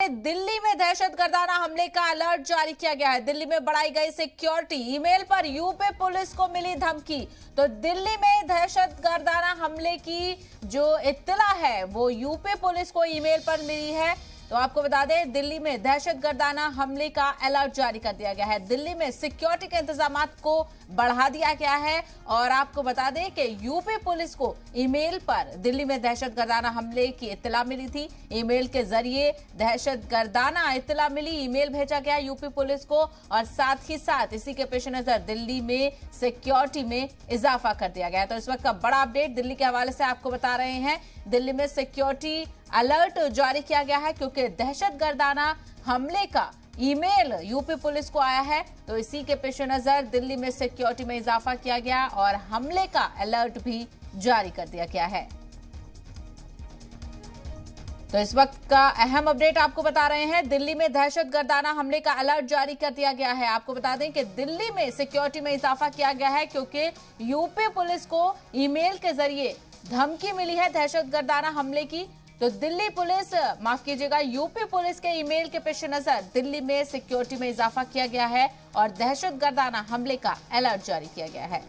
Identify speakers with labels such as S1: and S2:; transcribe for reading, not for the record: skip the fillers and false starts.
S1: दें, दिल्ली में दहशतगर्दाना हमले का अलर्ट जारी किया गया है। दिल्ली में बढ़ाई गई सिक्योरिटी, ईमेल पर यूपी पुलिस को मिली धमकी। तो दिल्ली में दहशतगर्दाना हमले की जो इत्तला है वो यूपी पुलिस को ईमेल पर मिली है। तो आपको बता दें, दिल्ली में दहशतगर्दाना हमले का अलर्ट जारी कर दिया गया है। दिल्ली में सिक्योरिटी के इंतजामात को बढ़ा दिया गया है और आपको बता दें कि यूपी पुलिस को ईमेल पर दिल्ली में दहशतगर्दाना हमले की इत्तला मिली थी। ईमेल के जरिए दहशतगर्दाना इत्तला मिली, ईमेल भेजा गया यूपी पुलिस को और साथ ही साथ इसी के पेश नजर दिल्ली में सिक्योरिटी में इजाफा कर दिया गया है। तो इस वक्त का बड़ा अपडेट दिल्ली के हवाले से आपको बता रहे हैं। दिल्ली में सिक्योरिटी अलर्ट जारी किया गया है क्योंकि दहशतगर्दाना हमले का ईमेल यूपी पुलिस को आया है। तो इसी के पेश नजर दिल्ली में सिक्योरिटी में इजाफा किया गया और हमले का अलर्ट भी जारी कर दिया गया है। तो इस वक्त का अहम अपडेट आपको बता रहे हैं, दिल्ली में दहशतगर्दाना हमले का अलर्ट जारी कर दिया गया है। आपको बता दें कि दिल्ली में सिक्योरिटी में इजाफा किया गया है क्योंकि यूपी पुलिस को ईमेल के जरिए धमकी मिली है दहशतगर्दाना हमले की। तो दिल्ली पुलिस, माफ कीजिएगा, यूपी पुलिस के ईमेल के पेश नजर दिल्ली में सिक्योरिटी में इजाफा किया गया है और दहशतगर्दाना हमले का अलर्ट जारी किया गया है।